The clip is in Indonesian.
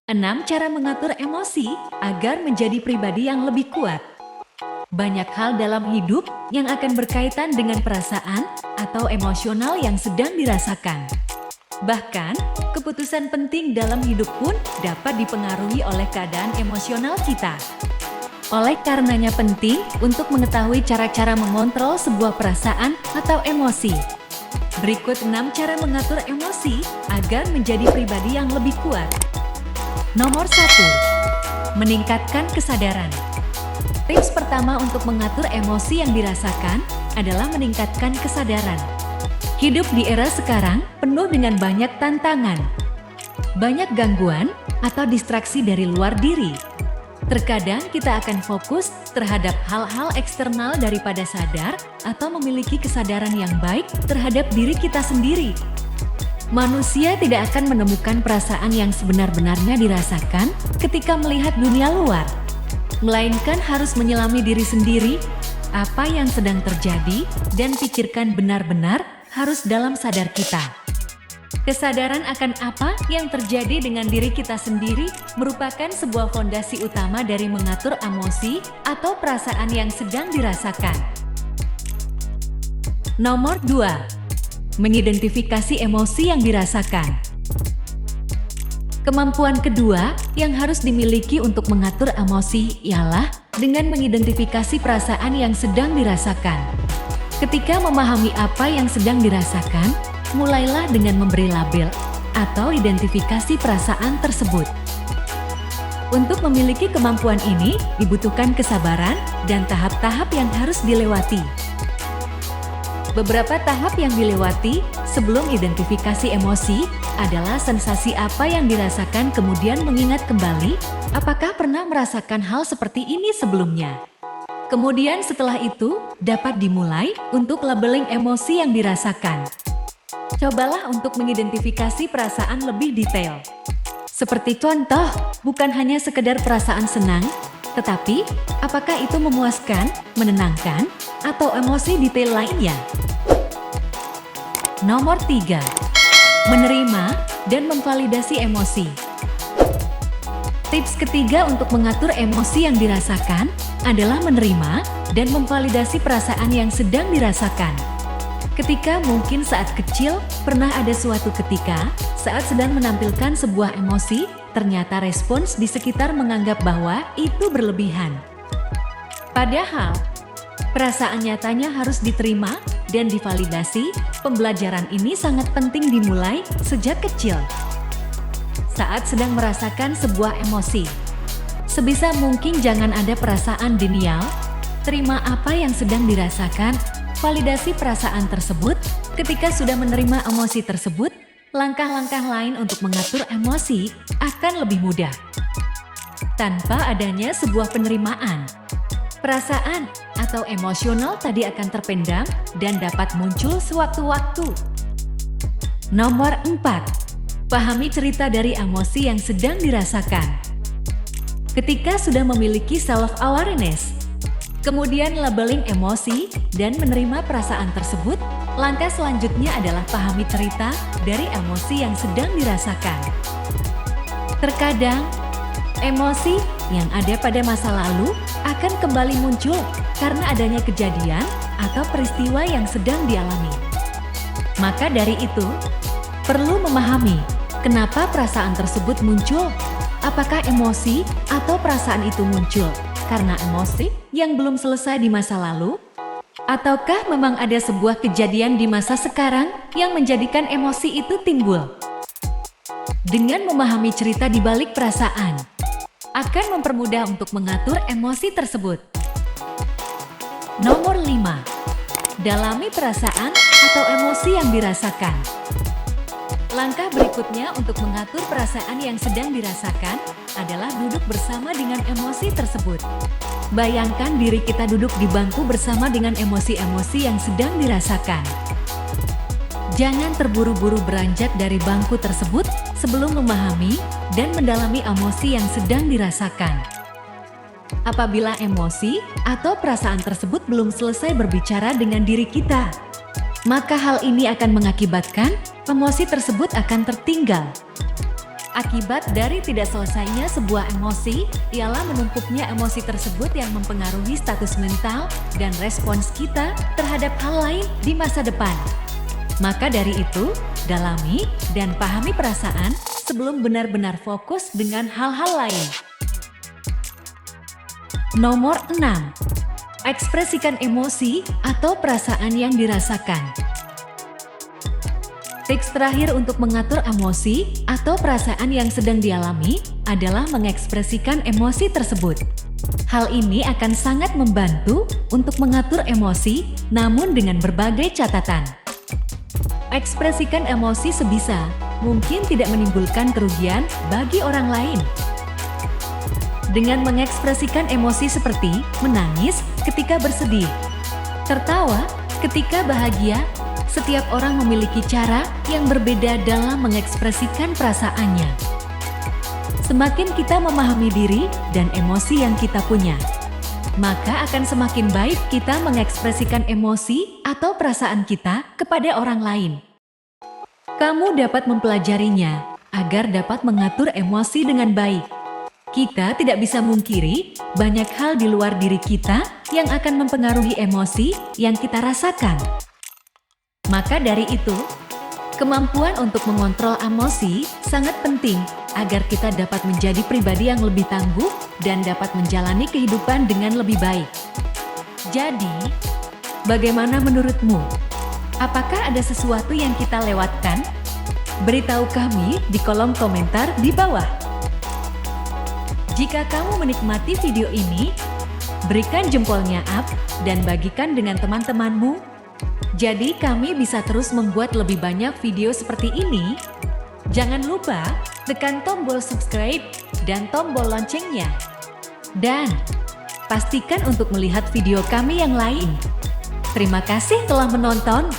6 cara mengatur emosi agar menjadi pribadi yang lebih kuat. Banyak hal dalam hidup yang akan berkaitan dengan perasaan atau emosional yang sedang dirasakan. Bahkan, keputusan penting dalam hidup pun dapat dipengaruhi oleh keadaan emosional kita. Oleh karenanya penting untuk mengetahui cara-cara mengontrol sebuah perasaan atau emosi. Berikut 6 cara mengatur emosi agar menjadi pribadi yang lebih kuat. Nomor 1. Meningkatkan kesadaran. Tips pertama untuk mengatur emosi yang dirasakan adalah meningkatkan kesadaran. Hidup di era sekarang penuh dengan banyak tantangan, banyak gangguan atau distraksi dari luar diri. Terkadang kita akan fokus terhadap hal-hal eksternal daripada sadar atau memiliki kesadaran yang baik terhadap diri kita sendiri. Manusia tidak akan menemukan perasaan yang sebenar-benarnya dirasakan ketika melihat dunia luar, melainkan harus menyelami diri sendiri, apa yang sedang terjadi, dan pikirkan benar-benar harus dalam sadar kita. Kesadaran akan apa yang terjadi dengan diri kita sendiri merupakan sebuah fondasi utama dari mengatur emosi atau perasaan yang sedang dirasakan. Nomor 2. Mengidentifikasi emosi yang dirasakan. Kemampuan kedua yang harus dimiliki untuk mengatur emosi ialah dengan mengidentifikasi perasaan yang sedang dirasakan. Ketika memahami apa yang sedang dirasakan, mulailah dengan memberi label atau identifikasi perasaan tersebut. Untuk memiliki kemampuan ini, dibutuhkan kesabaran dan tahap-tahap yang harus dilewati. Beberapa tahap yang dilewati sebelum identifikasi emosi adalah sensasi apa yang dirasakan, kemudian mengingat kembali apakah pernah merasakan hal seperti ini sebelumnya. Kemudian setelah itu dapat dimulai untuk labeling emosi yang dirasakan. Cobalah untuk mengidentifikasi perasaan lebih detail. Seperti contoh, bukan hanya sekedar perasaan senang, tetapi apakah itu memuaskan, menenangkan, atau emosi detail lainnya. Nomor 3. Menerima dan memvalidasi emosi. Tips ketiga untuk mengatur emosi yang dirasakan adalah menerima dan memvalidasi perasaan yang sedang dirasakan. Ketika mungkin saat kecil pernah ada suatu ketika saat sedang menampilkan sebuah emosi, ternyata respons di sekitar menganggap bahwa itu berlebihan. Padahal, perasaan nyatanya harus diterima dan divalidasi. Pembelajaran ini sangat penting dimulai sejak kecil. Saat sedang merasakan sebuah emosi, sebisa mungkin jangan ada perasaan denial, terima apa yang sedang dirasakan, validasi perasaan tersebut. Ketika sudah menerima emosi tersebut, langkah-langkah lain untuk mengatur emosi akan lebih mudah. Tanpa adanya sebuah penerimaan, perasaan atau emosional tadi akan terpendam dan dapat muncul sewaktu-waktu. Nomor 4. Pahami cerita dari emosi yang sedang dirasakan. Ketika sudah memiliki self-awareness, kemudian labeling emosi dan menerima perasaan tersebut, langkah selanjutnya adalah pahami cerita dari emosi yang sedang dirasakan. Terkadang, emosi yang ada pada masa lalu akan kembali muncul karena adanya kejadian atau peristiwa yang sedang dialami. Maka dari itu, perlu memahami kenapa perasaan tersebut muncul. Apakah emosi atau perasaan itu muncul karena emosi yang belum selesai di masa lalu? Ataukah memang ada sebuah kejadian di masa sekarang yang menjadikan emosi itu timbul? Dengan memahami cerita di balik perasaan, akan mempermudah untuk mengatur emosi tersebut. Nomor 5. Dalami perasaan atau emosi yang dirasakan. Langkah berikutnya untuk mengatur perasaan yang sedang dirasakan adalah duduk bersama dengan emosi tersebut. Bayangkan diri kita duduk di bangku bersama dengan emosi-emosi yang sedang dirasakan. Jangan terburu-buru beranjak dari bangku tersebut sebelum memahami dan mendalami emosi yang sedang dirasakan. Apabila emosi atau perasaan tersebut belum selesai berbicara dengan diri kita, maka hal ini akan mengakibatkan emosi tersebut akan tertinggal. Akibat dari tidak selesainya sebuah emosi, ialah menumpuknya emosi tersebut yang mempengaruhi status mental dan respons kita terhadap hal lain di masa depan. Maka dari itu, dalami dan pahami perasaan sebelum benar-benar fokus dengan hal-hal lain. Nomor 6. Ekspresikan emosi atau perasaan yang dirasakan. Tips terakhir untuk mengatur emosi atau perasaan yang sedang dialami adalah mengekspresikan emosi tersebut. Hal ini akan sangat membantu untuk mengatur emosi, namun dengan berbagai catatan. Ekspresikan emosi sebisa mungkin tidak menimbulkan kerugian bagi orang lain. Dengan mengekspresikan emosi seperti menangis ketika bersedih, tertawa ketika bahagia, setiap orang memiliki cara yang berbeda dalam mengekspresikan perasaannya. Semakin kita memahami diri dan emosi yang kita punya, maka akan semakin baik kita mengekspresikan emosi atau perasaan kita kepada orang lain. Kamu dapat mempelajarinya agar dapat mengatur emosi dengan baik. Kita tidak bisa mungkiri banyak hal di luar diri kita yang akan mempengaruhi emosi yang kita rasakan. Maka dari itu, kemampuan untuk mengontrol emosi sangat penting agar kita dapat menjadi pribadi yang lebih tangguh dan dapat menjalani kehidupan dengan lebih baik. Jadi, bagaimana menurutmu? Apakah ada sesuatu yang kita lewatkan? Beritahu kami di kolom komentar di bawah. Jika kamu menikmati video ini, berikan jempolnya up dan bagikan dengan teman-temanmu. Jadi kami bisa terus membuat lebih banyak video seperti ini. Jangan lupa tekan tombol subscribe dan tombol loncengnya. Dan pastikan untuk melihat video kami yang lain. Terima kasih telah menonton.